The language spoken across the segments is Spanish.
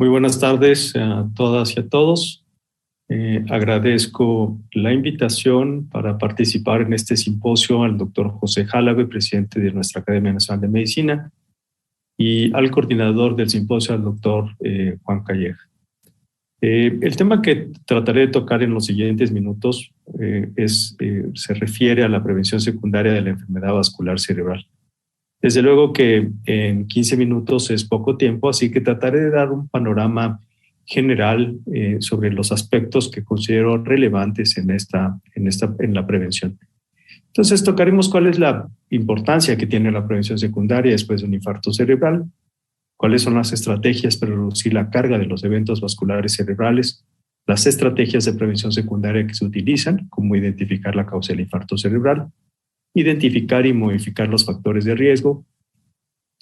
Muy buenas tardes a todas y a todos. Agradezco la invitación para participar en este simposio al doctor José Jálave, presidente de nuestra Academia Nacional de Medicina, y al coordinador del simposio, al doctor Juan Calleja. El tema que trataré de tocar en los siguientes minutos se refiere a la prevención secundaria de la enfermedad vascular cerebral. Desde luego que en 15 minutos es poco tiempo, así que trataré de dar un panorama general sobre los aspectos que considero relevantes en la prevención. Entonces tocaremos cuál es la importancia que tiene la prevención secundaria después de un infarto cerebral, cuáles son las estrategias para reducir la carga de los eventos vasculares cerebrales, las estrategias de prevención secundaria que se utilizan, como identificar la causa del infarto cerebral, identificar y modificar los factores de riesgo,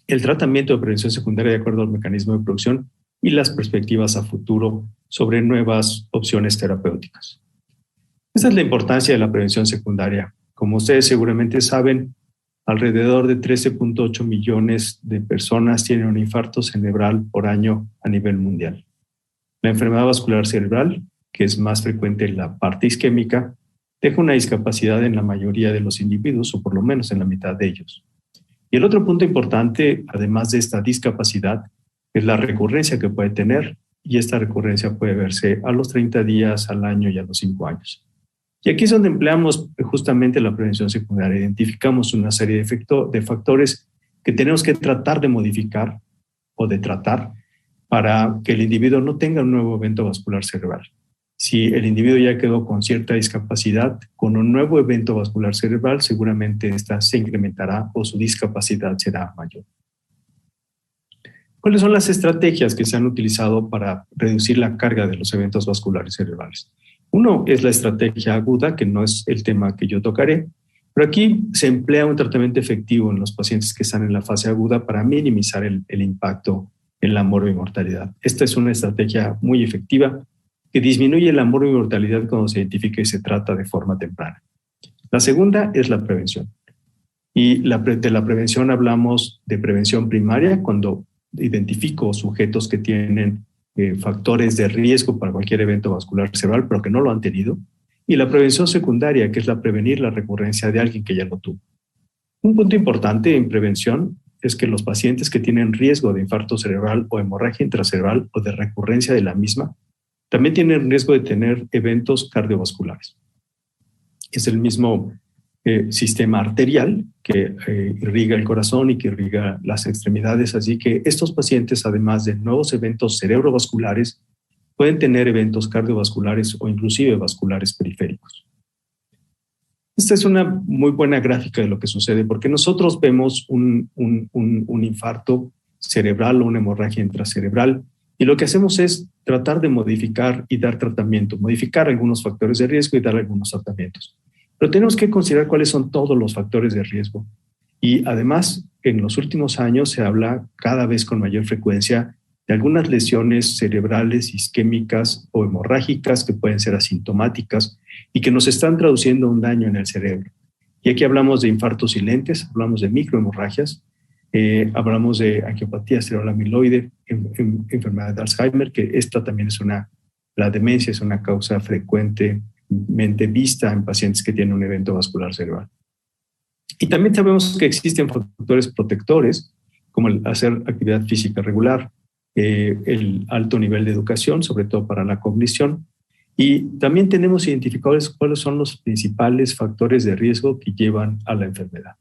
el tratamiento de prevención secundaria de acuerdo al mecanismo de producción y las perspectivas a futuro sobre nuevas opciones terapéuticas. Esta es la importancia de la prevención secundaria. Como ustedes seguramente saben, alrededor de 13.8 millones de personas tienen un infarto cerebral por año a nivel mundial. La enfermedad vascular cerebral, que es más frecuente en la parte isquémica, deja una discapacidad en la mayoría de los individuos, o por lo menos en la mitad de ellos. Y el otro punto importante, además de esta discapacidad, es la recurrencia que puede tener, y esta recurrencia puede verse a los 30 días, al año y a los 5 años. Y aquí es donde empleamos justamente la prevención secundaria. Identificamos una serie de factores que tenemos que tratar de modificar o de tratar para que el individuo no tenga un nuevo evento vascular cerebral. Si el individuo ya quedó con cierta discapacidad, con un nuevo evento vascular cerebral, seguramente esta se incrementará o su discapacidad será mayor. ¿Cuáles son las estrategias que se han utilizado para reducir la carga de los eventos vasculares cerebrales? Uno es la estrategia aguda, que no es el tema que yo tocaré, pero aquí se emplea un tratamiento efectivo en los pacientes que están en la fase aguda para minimizar el impacto en la morbimortalidad. Esta es una estrategia muy efectiva que disminuye la morbimortalidad cuando se identifica y se trata de forma temprana. La segunda es la prevención. Y de la prevención hablamos de prevención primaria, cuando identifico sujetos que tienen factores de riesgo para cualquier evento vascular cerebral, pero que no lo han tenido. Y la prevención secundaria, que es la prevenir la recurrencia de alguien que ya lo tuvo. Un punto importante en prevención es que los pacientes que tienen riesgo de infarto cerebral o hemorragia intracerebral o de recurrencia de la misma, también tienen riesgo de tener eventos cardiovasculares. Es el mismo sistema arterial que irriga el corazón y que irriga las extremidades, así que estos pacientes, además de nuevos eventos cerebrovasculares, pueden tener eventos cardiovasculares o inclusive vasculares periféricos. Esta es una muy buena gráfica de lo que sucede, porque nosotros vemos un infarto cerebral o una hemorragia intracerebral, y lo que hacemos es tratar de modificar y dar tratamiento, modificar algunos factores de riesgo y dar algunos tratamientos. Pero tenemos que considerar cuáles son todos los factores de riesgo. Y además, en los últimos años se habla cada vez con mayor frecuencia de algunas lesiones cerebrales, isquémicas o hemorrágicas que pueden ser asintomáticas y que nos están traduciendo un daño en el cerebro. Y aquí hablamos de infartos silentes, hablamos de microhemorragias, hablamos de angiopatía cerebral amiloide, enfermedad de Alzheimer, que esta también es la demencia es una causa frecuentemente vista en pacientes que tienen un evento vascular cerebral. Y también sabemos que existen factores protectores, como el hacer actividad física regular, el alto nivel de educación, sobre todo para la cognición, y también tenemos identificados cuáles son los principales factores de riesgo que llevan a la enfermedad.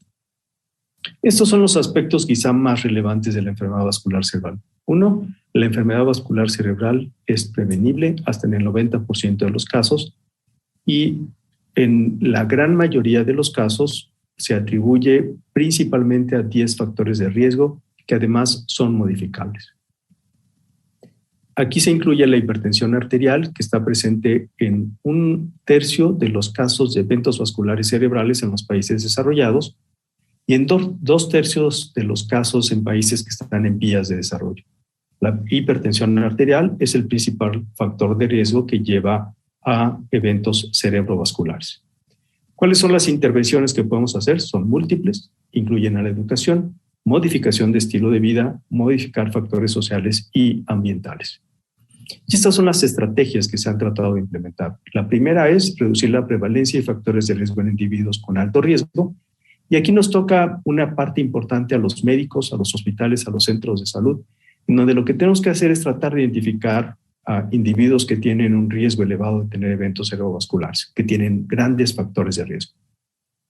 Estos son los aspectos quizá más relevantes de la enfermedad vascular cerebral. Uno, la enfermedad vascular cerebral es prevenible hasta en el 90% de los casos y en la gran mayoría de los casos se atribuye principalmente a 10 factores de riesgo que además son modificables. Aquí se incluye la hipertensión arterial, que está presente en 1/3 de los casos de eventos vasculares cerebrales en los países desarrollados y en 2/3 de los casos en países que están en vías de desarrollo. La hipertensión arterial es el principal factor de riesgo que lleva a eventos cerebrovasculares. ¿Cuáles son las intervenciones que podemos hacer? Son múltiples, incluyen a la educación, modificación de estilo de vida, modificar factores sociales y ambientales. Y estas son las estrategias que se han tratado de implementar. La primera es reducir la prevalencia y factores de riesgo en individuos con alto riesgo. Y aquí nos toca una parte importante a los médicos, a los hospitales, a los centros de salud, en donde lo que tenemos que hacer es tratar de identificar a individuos que tienen un riesgo elevado de tener eventos cerebrovasculares, que tienen grandes factores de riesgo.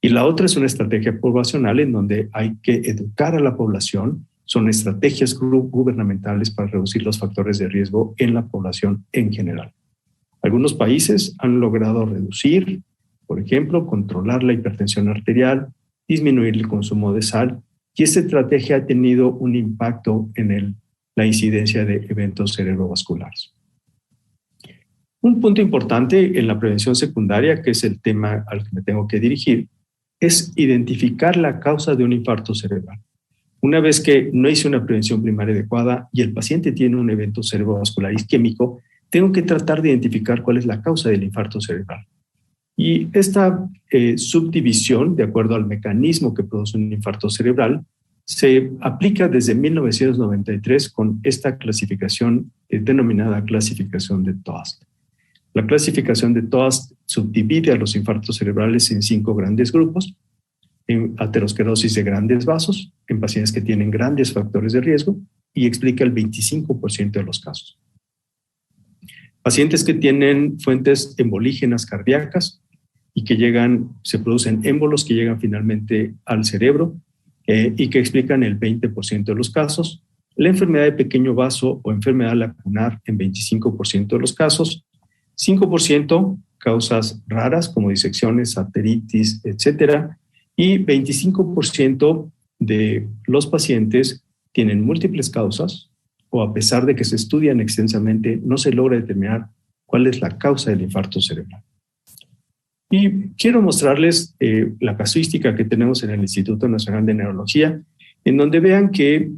Y la otra es una estrategia poblacional en donde hay que educar a la población. Son estrategias gubernamentales para reducir los factores de riesgo en la población en general. Algunos países han logrado reducir, por ejemplo, controlar la hipertensión arterial, disminuir el consumo de sal, y esta estrategia ha tenido un impacto en la incidencia de eventos cerebrovasculares. Un punto importante en la prevención secundaria, que es el tema al que me tengo que dirigir, es identificar la causa de un infarto cerebral. Una vez que no hice una prevención primaria adecuada y el paciente tiene un evento cerebrovascular isquémico, tengo que tratar de identificar cuál es la causa del infarto cerebral. Y esta subdivisión, de acuerdo al mecanismo que produce un infarto cerebral, se aplica desde 1993 con esta clasificación denominada clasificación de Toast. La clasificación de Toast subdivide a los infartos cerebrales en 5 grandes grupos: en aterosclerosis de grandes vasos, en pacientes que tienen grandes factores de riesgo, y explica el 25% de los casos. Pacientes que tienen fuentes embolígenas cardíacas y que se producen émbolos que llegan finalmente al cerebro y que explican el 20% de los casos. La enfermedad de pequeño vaso o enfermedad lacunar en 25% de los casos. 5% causas raras como disecciones, arteritis, etcétera. Y 25% de los pacientes tienen múltiples causas, o a pesar de que se estudian extensamente, no se logra determinar cuál es la causa del infarto cerebral. Y quiero mostrarles la casuística que tenemos en el Instituto Nacional de Neurología, en donde vean que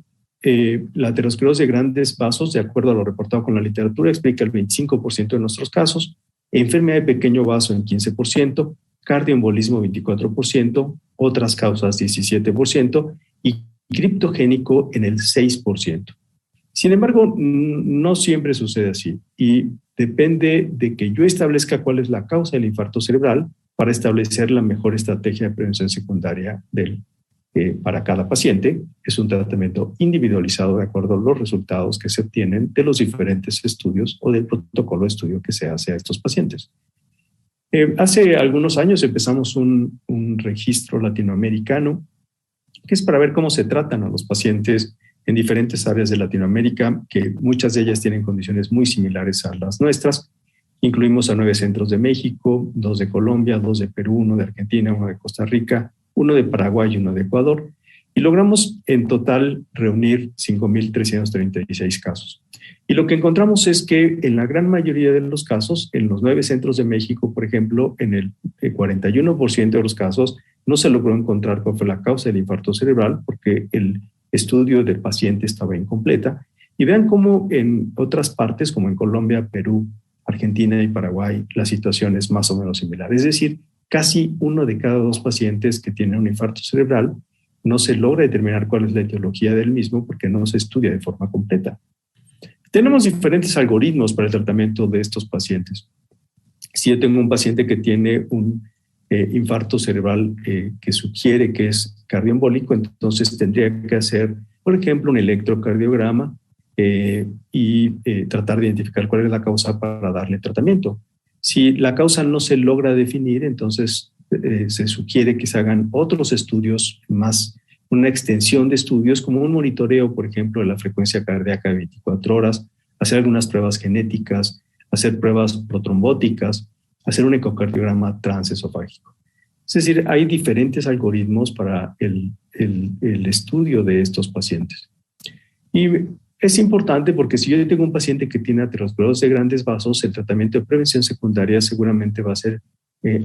la aterosclerosis de grandes vasos, de acuerdo a lo reportado con la literatura, explica el 25% de nuestros casos, enfermedad de pequeño vaso en 15%, cardioembolismo 24%, otras causas 17% y criptogénico en el 6%. Sin embargo, no siempre sucede así y depende de que yo establezca cuál es la causa del infarto cerebral para establecer la mejor estrategia de prevención secundaria para cada paciente. Es un tratamiento individualizado de acuerdo a los resultados que se obtienen de los diferentes estudios o del protocolo de estudio que se hace a estos pacientes. Hace algunos años empezamos un registro latinoamericano que es para ver cómo se tratan a los pacientes en diferentes áreas de Latinoamérica, que muchas de ellas tienen condiciones muy similares a las nuestras. Incluimos a 9 centros de México, 2 de Colombia, 2 de Perú, 1 de Argentina, 1 de Costa Rica, 1 de Paraguay y 1 de Ecuador. Y logramos en total reunir 5,336 casos. Y lo que encontramos es que en la gran mayoría de los casos, en los 9 centros de México, por ejemplo, en el 41% de los casos, no se logró encontrar cuál fue la causa del infarto cerebral porque el estudio del paciente estaba incompleta. Y vean cómo en otras partes, como en Colombia, Perú, Argentina y Paraguay, la situación es más o menos similar. Es decir, casi 1 de cada 2 pacientes que tienen un infarto cerebral no se logra determinar cuál es la etiología del mismo porque no se estudia de forma completa. Tenemos diferentes algoritmos para el tratamiento de estos pacientes. Si yo tengo un paciente que tiene un infarto cerebral que sugiere que es cardioembólico, entonces tendría que hacer, por ejemplo, un electrocardiograma y tratar de identificar cuál es la causa para darle tratamiento. Si la causa no se logra definir, entonces se sugiere que se hagan otros estudios más, una extensión de estudios como un monitoreo, por ejemplo, de la frecuencia cardíaca de 24 horas, hacer algunas pruebas genéticas, hacer pruebas protrombóticas, hacer un ecocardiograma transesofágico. Es decir, hay diferentes algoritmos para el estudio de estos pacientes. Y es importante porque si yo tengo un paciente que tiene aterosclerosis de grandes vasos, el tratamiento de prevención secundaria seguramente va a ser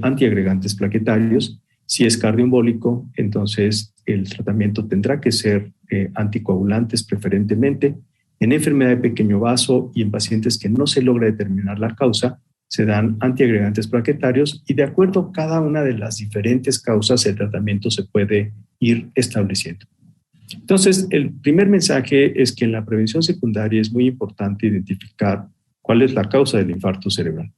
antiagregantes plaquetarios. Si es cardioembólico, entonces el tratamiento tendrá que ser anticoagulantes preferentemente. En enfermedad de pequeño vaso y en pacientes que no se logra determinar la causa, se dan antiagregantes plaquetarios y de acuerdo a cada una de las diferentes causas el tratamiento se puede ir estableciendo. Entonces, el primer mensaje es que en la prevención secundaria es muy importante identificar cuál es la causa del infarto cerebral.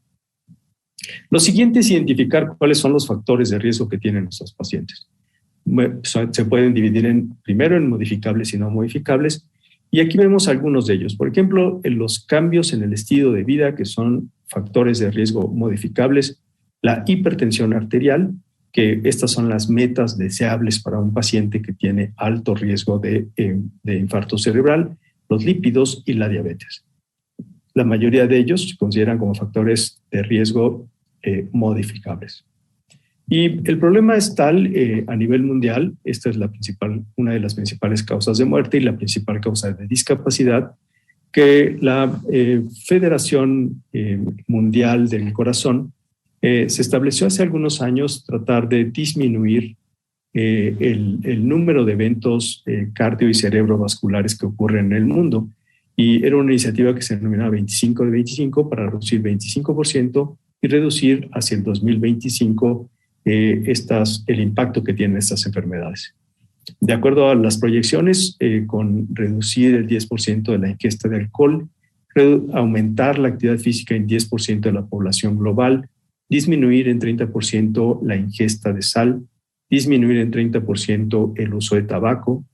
Lo siguiente es identificar cuáles son los factores de riesgo que tienen nuestros pacientes. Se pueden dividir primero en modificables y no modificables, y aquí vemos algunos de ellos. Por ejemplo, en los cambios en el estilo de vida, que son factores de riesgo modificables, la hipertensión arterial, que estas son las metas deseables para un paciente que tiene alto riesgo de infarto cerebral, los lípidos y la diabetes. La mayoría de ellos se consideran como factores de riesgo modificables. Y el problema es tal a nivel mundial, esta es una de las principales causas de muerte y la principal causa de discapacidad, que la Federación Mundial del Corazón se estableció hace algunos años tratar de disminuir el número de eventos cardio- y cerebrovasculares que ocurren en el mundo. Y era una iniciativa que se denominaba 25 de 25 para reducir 25% y reducir hacia el 2025 el impacto que tienen estas enfermedades. De acuerdo a las proyecciones, con reducir el 10% de la ingesta de alcohol, aumentar la actividad física en 10% de la población global, disminuir en 30% la ingesta de sal, disminuir en 30% el uso de tabaco,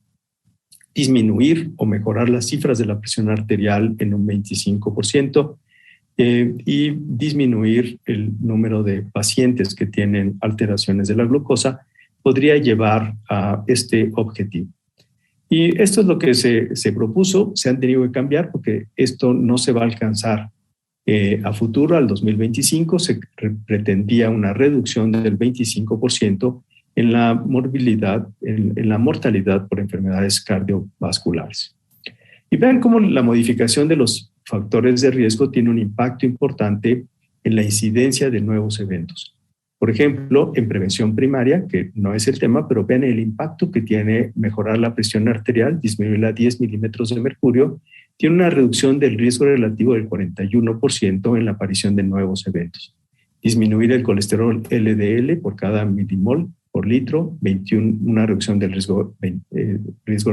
disminuir o mejorar las cifras de la presión arterial en un 25%, y disminuir el número de pacientes que tienen alteraciones de la glucosa podría llevar a este objetivo. Y esto es lo que se propuso, se han tenido que cambiar porque esto no se va a alcanzar a futuro. Al 2025 se pretendía una reducción del 25% en la morbilidad, en la mortalidad por enfermedades cardiovasculares. Y vean cómo la modificación de los factores de riesgo tiene un impacto importante en la incidencia de nuevos eventos. Por ejemplo, en prevención primaria, que no es el tema, pero vean el impacto que tiene mejorar la presión arterial, disminuirla a 10 milímetros de mercurio, tiene una reducción del riesgo relativo del 41% en la aparición de nuevos eventos. Disminuir el colesterol LDL por cada milimol por litro, una reducción del riesgo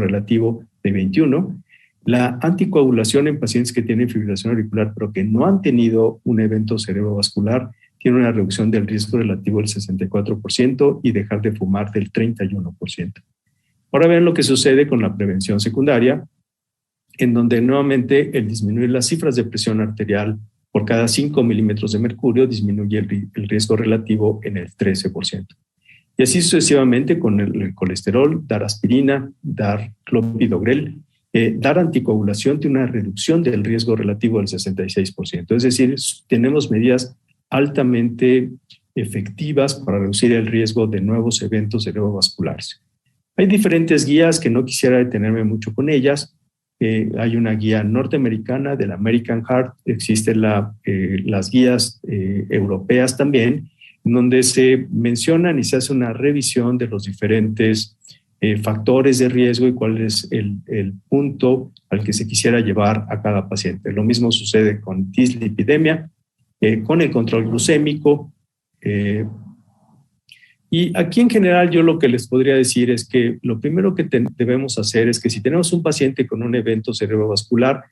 relativo de 21%. La anticoagulación en pacientes que tienen fibrilación auricular pero que no han tenido un evento cerebrovascular tiene una reducción del riesgo relativo del 64% y dejar de fumar del 31%. Ahora vean lo que sucede con la prevención secundaria, en donde nuevamente el disminuir las cifras de presión arterial por cada 5 milímetros de mercurio disminuye el riesgo relativo en el 13%. Y así sucesivamente con el colesterol, dar aspirina, dar clopidogrel, dar anticoagulación tiene una reducción del riesgo relativo del 66%. Es decir, tenemos medidas altamente efectivas para reducir el riesgo de nuevos eventos cerebrovasculares. Hay diferentes guías que no quisiera detenerme mucho con ellas. Hay una guía norteamericana del American Heart, existen las guías europeas también, en donde se mencionan y se hace una revisión de los diferentes factores de riesgo y cuál es el punto al que se quisiera llevar a cada paciente. Lo mismo sucede con dislipidemia, con el control glucémico. Y aquí en general yo lo que les podría decir es que lo primero que debemos hacer es que si tenemos un paciente con un evento cerebrovascular,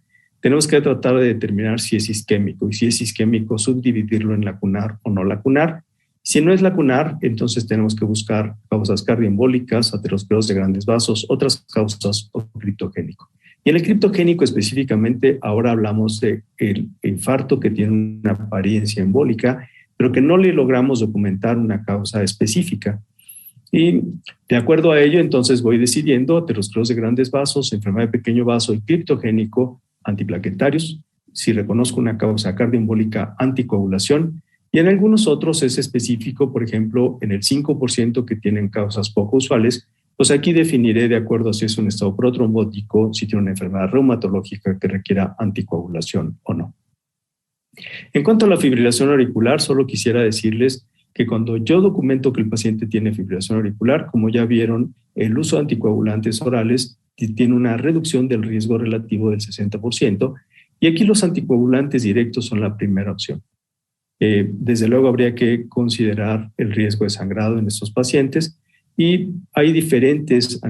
tenemos que tratar de determinar si es isquémico y si es isquémico subdividirlo en lacunar o no lacunar. Si no es lacunar, entonces tenemos que buscar causas cardioembólicas, aterosclerosis de grandes vasos, otras causas o criptogénico. Y en el criptogénico específicamente ahora hablamos del infarto que tiene una apariencia embólica, pero que no le logramos documentar una causa específica. Y de acuerdo a ello, entonces voy decidiendo aterosclerosis de grandes vasos, enfermedad de pequeño vaso y criptogénico, antiplaquetarios. Si reconozco una causa cardioembólica, anticoagulación. Y en algunos otros es específico, por ejemplo, en el 5% que tienen causas poco usuales, pues aquí definiré de acuerdo a si es un estado protrombótico, si tiene una enfermedad reumatológica que requiera anticoagulación o no. En cuanto a la fibrilación auricular, solo quisiera decirles que cuando yo documento que el paciente tiene fibrilación auricular, como ya vieron, el uso de anticoagulantes orales tiene una reducción del riesgo relativo del 60%, y aquí los anticoagulantes directos son la primera opción. Desde luego habría que considerar el riesgo de sangrado en estos pacientes Y hay diferentes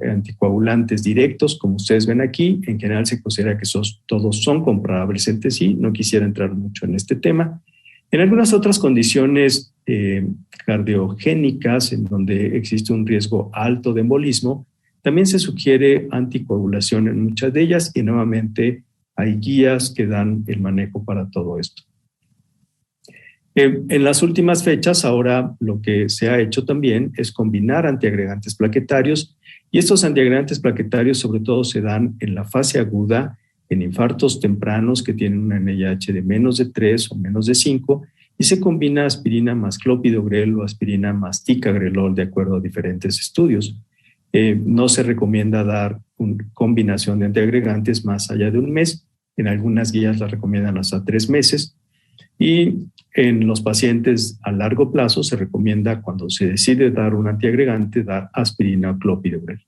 anticoagulantes directos, como ustedes ven aquí. En general se considera que todos son comparables entre sí. No quisiera entrar mucho en este tema. En algunas otras condiciones cardiogénicas, en donde existe un riesgo alto de embolismo, también se sugiere anticoagulación en muchas de ellas, y nuevamente hay guías que dan el manejo para todo esto. En las últimas fechas, ahora lo que se ha hecho también es combinar antiagregantes plaquetarios, y estos antiagregantes plaquetarios sobre todo se dan en la fase aguda, en infartos tempranos que tienen una NIH de menos de 3 o menos de 5, y se combina aspirina más clopidogrel o aspirina más ticagrelol de acuerdo a diferentes estudios. No se recomienda dar una combinación de antiagregantes más allá de un mes. En algunas guías la recomiendan hasta 3 meses. Y en los pacientes a largo plazo se recomienda, cuando se decide dar un antiagregante, dar aspirina o clopidogrel.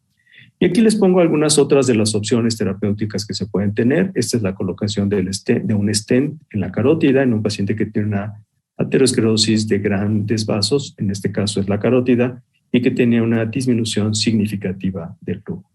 Y aquí les pongo algunas otras de las opciones terapéuticas que se pueden tener. Esta es la colocación de un stent en la carótida en un paciente que tiene una aterosclerosis de grandes vasos, en este caso es la carótida, y que tiene una disminución significativa del flujo.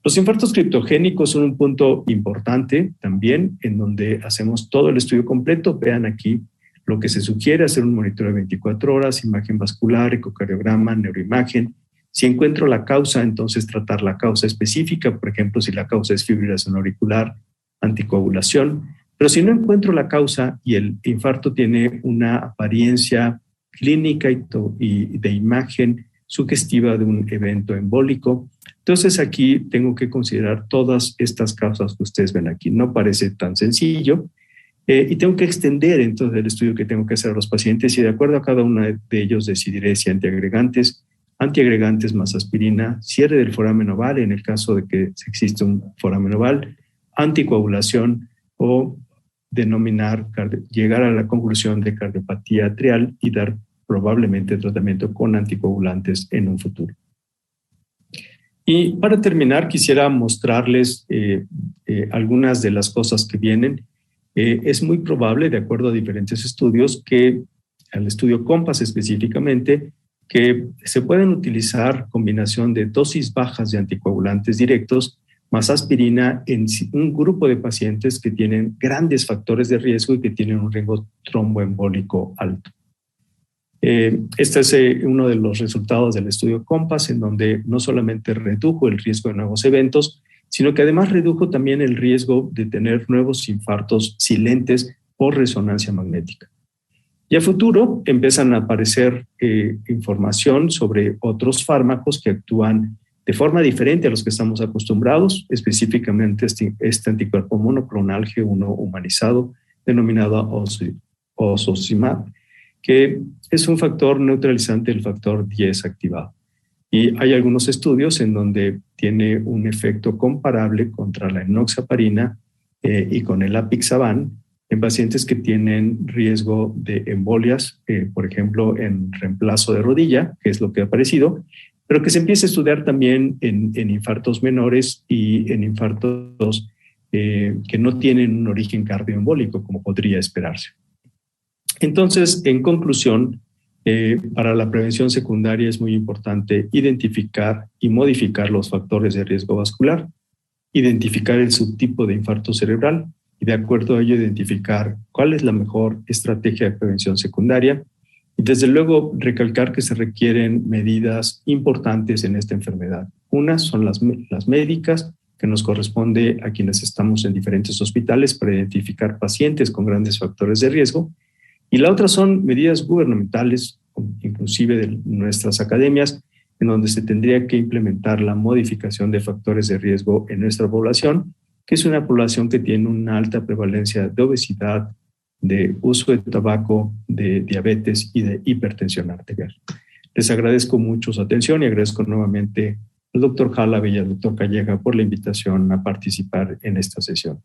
Los infartos criptogénicos son un punto importante también, en donde hacemos todo el estudio completo. Vean aquí lo que se sugiere: hacer un monitoreo de 24 horas, imagen vascular, ecocardiograma, neuroimagen. Si encuentro la causa, entonces tratar la causa específica, por ejemplo, si la causa es fibrilación auricular, anticoagulación. Pero si no encuentro la causa y el infarto tiene una apariencia clínica y de imagen sugestiva de un evento embólico, entonces aquí tengo que considerar todas estas causas que ustedes ven aquí. No parece tan sencillo, y tengo que extender entonces el estudio que tengo que hacer a los pacientes, y de acuerdo a cada uno de ellos decidiré si antiagregantes más aspirina, cierre del foramen oval en el caso de que existe un foramen oval, anticoagulación o llegar a la conclusión de cardiopatía atrial y dar probablemente tratamiento con anticoagulantes en un futuro. Y para terminar, quisiera mostrarles algunas de las cosas que vienen. Es muy probable, de acuerdo a diferentes estudios, que al estudio COMPASS específicamente, que se pueden utilizar combinación de dosis bajas de anticoagulantes directos más aspirina en un grupo de pacientes que tienen grandes factores de riesgo y que tienen un riesgo tromboembólico alto. Este es uno de los resultados del estudio COMPASS, en donde no solamente redujo el riesgo de nuevos eventos, sino que además redujo también el riesgo de tener nuevos infartos silentes por resonancia magnética. Y a futuro empiezan a aparecer información sobre otros fármacos que actúan de forma diferente a los que estamos acostumbrados, específicamente este anticuerpo monoclonal G1 humanizado denominado osocimab, que es un factor neutralizante del factor 10 activado. Y hay algunos estudios en donde tiene un efecto comparable contra la enoxaparina y con el apixaban en pacientes que tienen riesgo de embolias, por ejemplo, en reemplazo de rodilla, que es lo que ha aparecido, pero que se empieza a estudiar también en infartos menores y en infartos que no tienen un origen cardioembólico, como podría esperarse. Entonces, en conclusión, para la prevención secundaria es muy importante identificar y modificar los factores de riesgo vascular, identificar el subtipo de infarto cerebral y de acuerdo a ello identificar cuál es la mejor estrategia de prevención secundaria. Y desde luego recalcar que se requieren medidas importantes en esta enfermedad. Unas son las médicas, que nos corresponde a quienes estamos en diferentes hospitales para identificar pacientes con grandes factores de riesgo. Y la otra son medidas gubernamentales, inclusive de nuestras academias, en donde se tendría que implementar la modificación de factores de riesgo en nuestra población, que es una población que tiene una alta prevalencia de obesidad, de uso de tabaco, de diabetes y de hipertensión arterial. Les agradezco mucho su atención y agradezco nuevamente al doctor Jalabe y al doctor Calleja por la invitación a participar en esta sesión.